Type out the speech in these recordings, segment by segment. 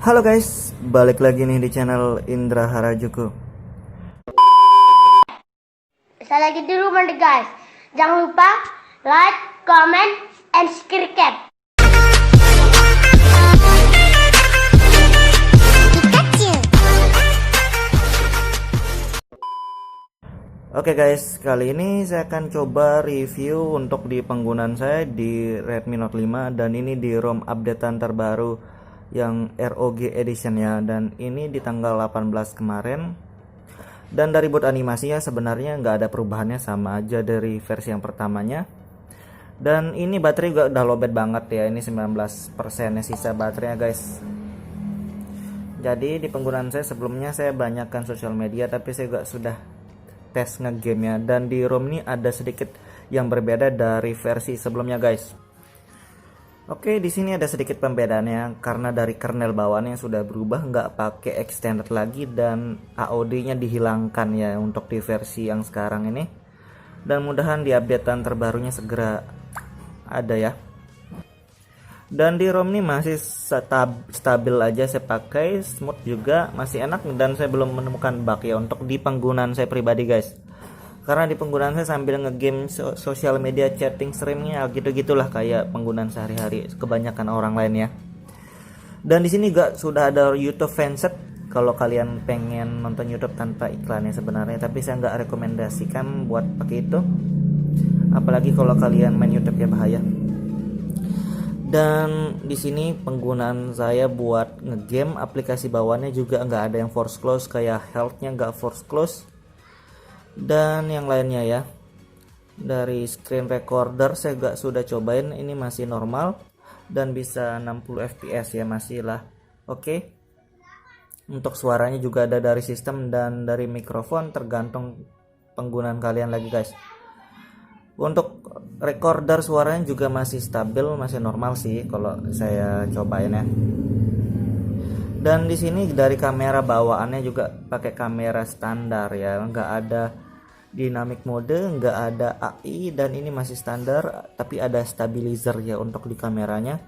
Halo guys, balik lagi nih di channel Indra Harajuku. Saya lagi di rumah nih guys. Jangan lupa like, comment, and subscribe. Oke guys, kali ini saya akan coba review untuk di penggunaan saya di Redmi Note 5 dan ini di ROM updatean terbaru yang ROG Edition ya, dan ini di tanggal 18 kemarin. Dan dari buat animasinya sebenarnya nggak ada perubahannya, sama aja dari versi yang pertamanya. Dan ini baterai juga udah lowbat banget ya, ini 19% sisa baterainya guys. Jadi di penggunaan saya sebelumnya saya banyakkan sosial media, tapi saya juga sudah tes ngegame ya, dan di ROM ini ada sedikit yang berbeda dari versi sebelumnya guys. Oke, di sini ada sedikit pembedaannya karena dari kernel bawaannya sudah berubah, nggak pakai extended lagi, dan AOD-nya dihilangkan ya untuk di versi yang sekarang ini. Dan mudahan di updatean terbarunya segera ada ya. Dan di ROM ini masih stabil aja, saya pakai smooth juga, masih enak, dan saya belum menemukan bug ya untuk di penggunaan saya pribadi guys. Karena di penggunaan saya sambil ngegame sosial media, chatting, streamingnya gitu-gitulah kayak penggunaan sehari-hari kebanyakan orang lain ya. Dan di sini juga sudah ada YouTube Fansets kalau kalian pengen nonton YouTube tanpa iklannya sebenarnya, tapi saya nggak rekomendasikan buat pakai itu, apalagi kalau kalian main YouTube ya, bahaya. Dan di sini penggunaan saya buat ngegame, aplikasi bawaannya juga nggak ada yang force close, kayak healthnya nggak force close dan yang lainnya ya. Dari screen recorder saya juga sudah cobain, ini masih normal dan bisa 60 fps ya, masih lah oke. Untuk suaranya juga ada dari sistem dan dari mikrofon, tergantung penggunaan kalian lagi guys. Untuk recorder suaranya juga masih stabil, masih normal sih kalau saya cobain ya. Dan di sini dari kamera bawaannya juga pakai kamera standar ya, nggak ada dynamic mode, nggak ada AI, dan ini masih standar, tapi ada stabilizer ya untuk di kameranya.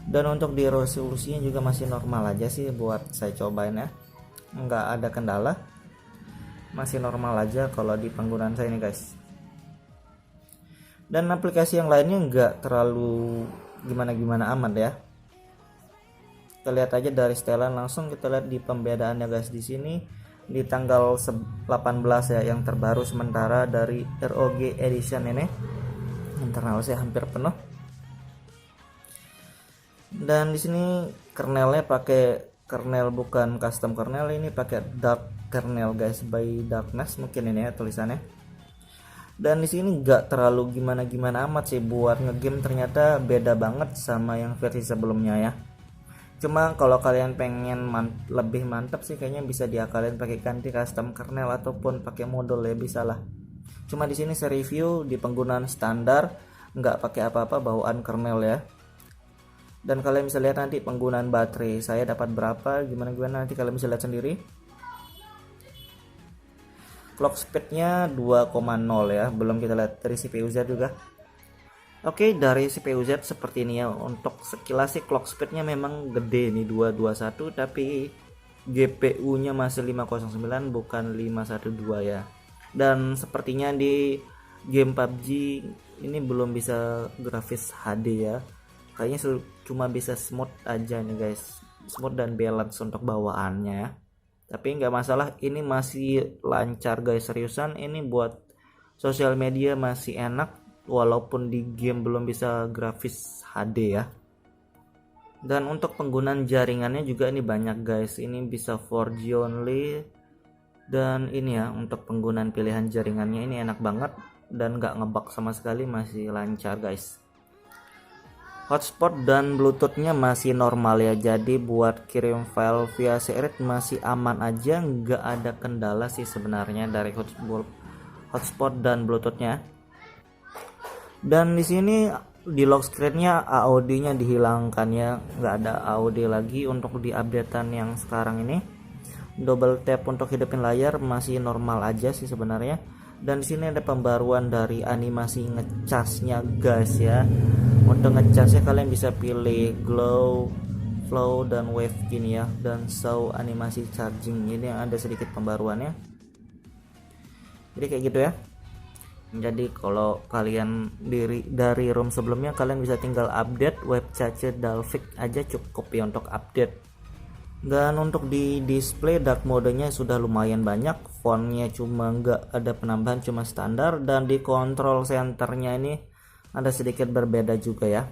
Dan untuk di resolusinya juga masih normal aja sih buat saya cobain ya, nggak ada kendala, masih normal aja kalau di penggunaan saya ini guys. Dan aplikasi yang lainnya nggak terlalu gimana-gimana amat ya. Kita lihat aja dari setelan, langsung kita lihat di pembedaannya guys. Di sini di tanggal 18 ya yang terbaru sementara dari ROG Edition ini. Internal saya hampir penuh. Dan di sini kernelnya pakai kernel bukan custom kernel, ini pakai dark kernel guys, by Darkness mungkin ini ya tulisannya. Dan di sini nggak terlalu gimana-gimana amat sih buat ngegame, ternyata beda banget sama yang versi sebelumnya ya. Cuma kalau kalian pengen lebih mantap sih kayaknya bisa diakalin pakai ganti custom kernel ataupun pakai modul ya, bisa lah. Cuma di sini saya review di penggunaan standar, nggak pakai apa-apa bawaan kernel ya. Dan kalian bisa lihat nanti penggunaan baterai saya dapat berapa, gimana nanti kalian bisa lihat sendiri. Clock speednya 2,0 ya, belum kita lihat dari CPU Z juga. Oke, dari CPU Z seperti ini ya. Untuk sekilas sih clock speednya memang gede nih, 221, tapi GPU nya masih 509 bukan 512 ya. Dan sepertinya di game PUBG ini belum bisa grafis HD ya, kayaknya cuma bisa smooth aja nih guys, smooth dan balance untuk bawaannya ya. Tapi nggak masalah, ini masih lancar guys, seriusan ini buat sosial media masih enak, walaupun di game belum bisa grafis HD ya. Dan untuk penggunaan jaringannya juga ini banyak guys, ini bisa 4G only, dan ini ya untuk penggunaan pilihan jaringannya ini enak banget dan nggak ngebug sama sekali, masih lancar guys. Hotspot dan Bluetoothnya masih normal ya, jadi buat kirim file via Secret masih aman aja, nggak ada kendala sih sebenarnya dari hotspot dan Bluetoothnya. Dan di sini di lock screennya AOD-nya dihilangkan ya, nggak ada AOD lagi untuk di updatean yang sekarang ini. Double tap untuk hidupin layar masih normal aja sih sebenarnya. Dan di sini ada pembaruan dari animasi ngecasnya guys ya. Untuk ngecasnya kalian bisa pilih glow, flow dan wave gini ya, dan show animasi charging ini yang ada sedikit pembaruannya. Jadi kayak gitu ya. Jadi kalau kalian dari ROM sebelumnya, kalian bisa tinggal update web cache Dalvik aja cukup ya untuk update. Dan untuk di display dark modenya sudah lumayan banyak, fontnya cuma nggak ada penambahan, cuma standar. Dan di control centernya ini ada sedikit berbeda juga ya.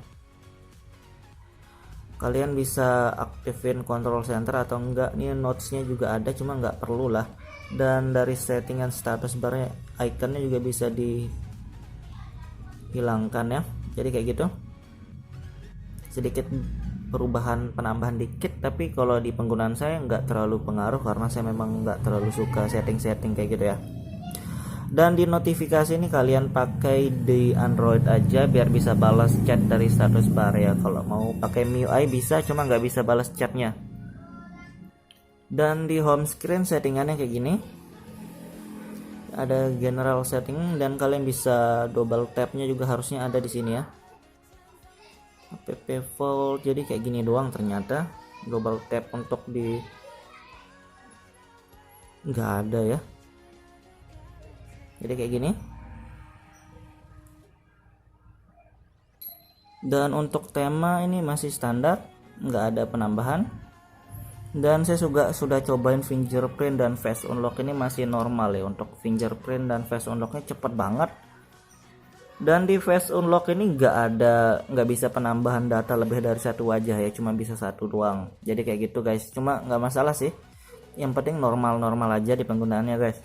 Kalian bisa aktifin control center atau enggak, nih notesnya juga ada, cuma nggak perlu lah. Dan dari settingan status barnya, ikonnya juga bisa dihilangkan ya. Jadi kayak gitu, sedikit perubahan penambahan dikit, tapi kalau di penggunaan saya nggak terlalu pengaruh karena saya memang nggak terlalu suka setting-setting kayak gitu ya. Dan di notifikasi ini kalian pakai di Android aja biar bisa balas chat dari status bar ya. Kalau mau pakai MIUI bisa, cuma nggak bisa balas chatnya. Dan di home screen settingannya kayak gini, ada general setting dan kalian bisa double tapnya juga harusnya ada di sini ya. App Vault, jadi kayak gini doang ternyata. Double tap untuk di nggak ada ya. Jadi kayak gini. Dan untuk tema ini masih standar, nggak ada penambahan. Dan saya juga sudah cobain fingerprint dan face unlock, ini masih normal ya. Untuk fingerprint dan face unlocknya cepet banget. Dan di face unlock ini nggak bisa penambahan data lebih dari satu wajah ya, cuma bisa satu doang. Jadi kayak gitu guys, cuma nggak masalah sih, yang penting normal aja di penggunaannya guys.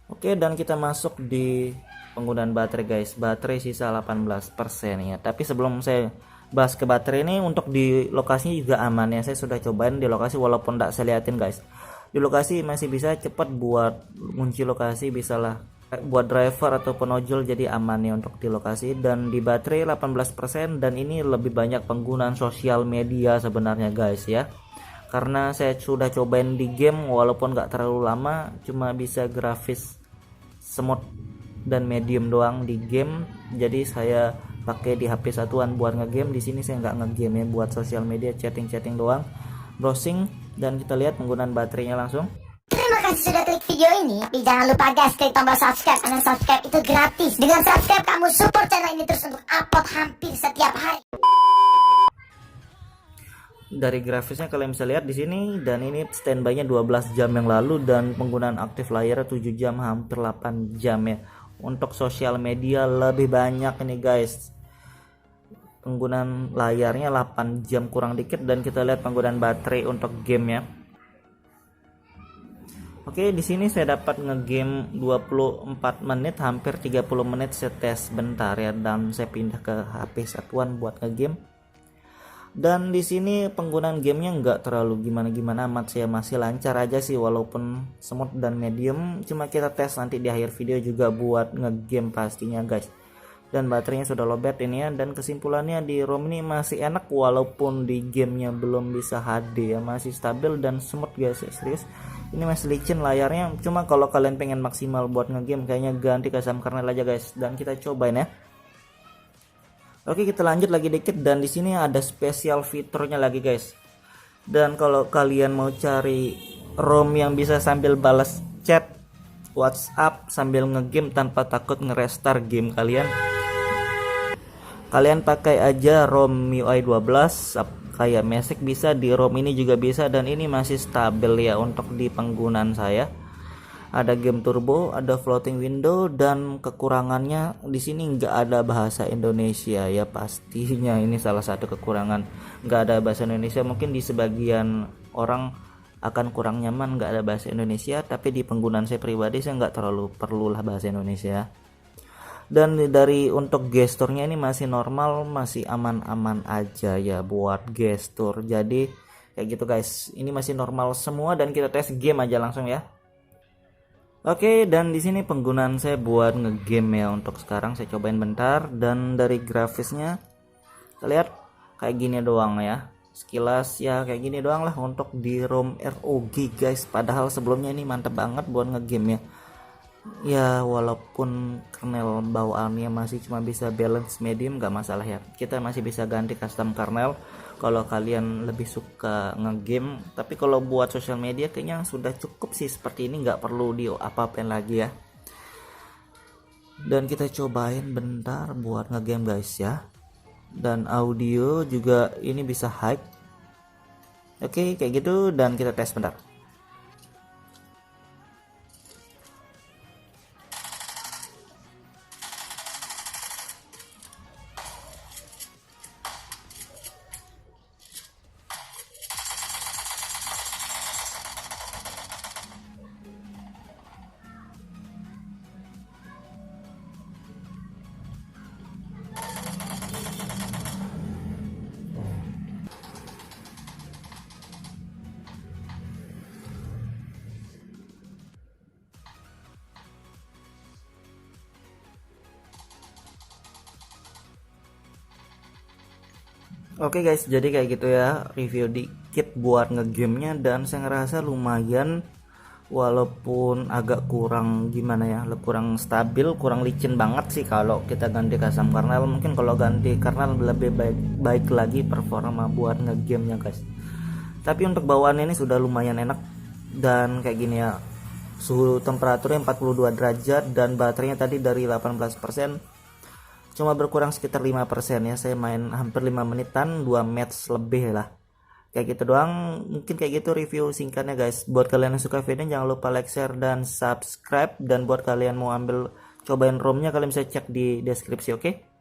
Oke, dan kita masuk di penggunaan baterai guys. Baterai sisa 18% ya. Tapi sebelum saya bahas ke baterai ini, untuk di lokasinya juga aman ya. Saya sudah cobain di lokasi walaupun tidak saya liatin guys. Di lokasi masih bisa cepat buat kunci lokasi, bisalah buat driver atau penojol, jadi aman ya untuk di lokasi. Dan di baterai 18%, dan ini lebih banyak penggunaan sosial media sebenarnya guys ya. Karena saya sudah cobain di game walaupun nggak terlalu lama, cuma bisa grafis smooth dan medium doang di game. Jadi saya pakai di HP satuan buat ngegame. Di sini saya nggak ngegame ya, buat sosial media, chatting doang, browsing. Dan kita lihat penggunaan baterainya langsung. Terima kasih sudah klik video ini. Tapi jangan lupa guys, klik tombol subscribe, karena subscribe itu gratis. Dengan subscribe kamu support channel ini terus untuk upload hampir setiap hari. Dari grafisnya kalian bisa lihat di sini, dan ini standby-nya 12 jam yang lalu, dan penggunaan aktif layar 7 jam, hampir 8 jam ya. Untuk sosial media lebih banyak ini guys. Penggunaan layarnya 8 jam kurang dikit, dan kita lihat penggunaan baterai untuk game ya. Oke, di sini saya dapat ngegame 24 menit, hampir 30 menit saya tes bentar ya, dan saya pindah ke HP satuan buat ngegame. Dan di sini penggunaan gamenya nggak terlalu gimana amat, saya masih lancar aja sih walaupun smooth dan medium. Cuma kita tes nanti di akhir video juga buat ngegame pastinya guys. Dan baterainya sudah lowbat ini ya. Dan kesimpulannya di ROM ini masih enak walaupun di gamenya belum bisa HD ya, masih stabil dan smooth guys ya, serius. Ini masih licin layarnya, cuma kalau kalian pengen maksimal buat ngegame kayaknya ganti ke SAM kernel aja guys. Dan kita cobain ya. Oke, kita lanjut lagi dikit, dan di sini ada spesial fiturnya lagi guys. Dan kalau kalian mau cari ROM yang bisa sambil balas chat WhatsApp sambil ngegame tanpa takut ngerestart game kalian pakai aja ROM MIUI 12 kayak Magic, bisa di ROM ini juga bisa, dan ini masih stabil ya untuk di penggunaan saya. Ada game turbo, ada floating window, dan kekurangannya di sini nggak ada bahasa Indonesia ya, pastinya ini salah satu kekurangan, nggak ada bahasa Indonesia. Mungkin di sebagian orang akan kurang nyaman nggak ada bahasa Indonesia, tapi di penggunaan saya pribadi saya nggak terlalu perlulah bahasa Indonesia. Dan dari untuk gesturnya ini masih normal, masih aman-aman aja ya buat gestur. Jadi kayak gitu guys, ini masih normal semua, dan kita tes game aja langsung ya. Oke, dan di sini penggunaan saya buat ngegame ya. Untuk sekarang saya cobain bentar, dan dari grafisnya kita lihat kayak gini doang ya, sekilas ya kayak gini doang lah untuk di ROM ROG guys. Padahal sebelumnya ini mantep banget buat ngegame ya. Ya walaupun kernel bawaannya masih cuma bisa balance medium, nggak masalah ya, kita masih bisa ganti custom kernel kalau kalian lebih suka ngegame. Tapi kalau buat sosial media kayaknya sudah cukup sih seperti ini, nggak perlu di apa-apain lagi ya. Dan kita cobain bentar buat ngegame guys ya. Dan audio juga ini bisa high. Oke, kayak gitu, dan kita tes bentar. Oke guys, jadi kayak gitu ya review dikit buat ngegamenya, dan saya ngerasa lumayan walaupun agak kurang gimana ya, kurang stabil, kurang licin banget sih kalau kita ganti custom kernel. Mungkin kalau ganti kernel lebih baik lagi performa buat ngegamenya guys. Tapi untuk bawaan ini sudah lumayan enak, dan kayak gini ya, suhu temperaturnya 42 derajat dan baterainya tadi dari 18% cuma berkurang sekitar 5% ya. Saya main hampir 5 menitan, 2 match lebih lah. Kayak gitu doang, mungkin kayak gitu review singkatnya guys. Buat kalian yang suka video jangan lupa like, share, dan subscribe. Dan buat kalian mau ambil cobain ROM-nya, kalian bisa cek di deskripsi, oke?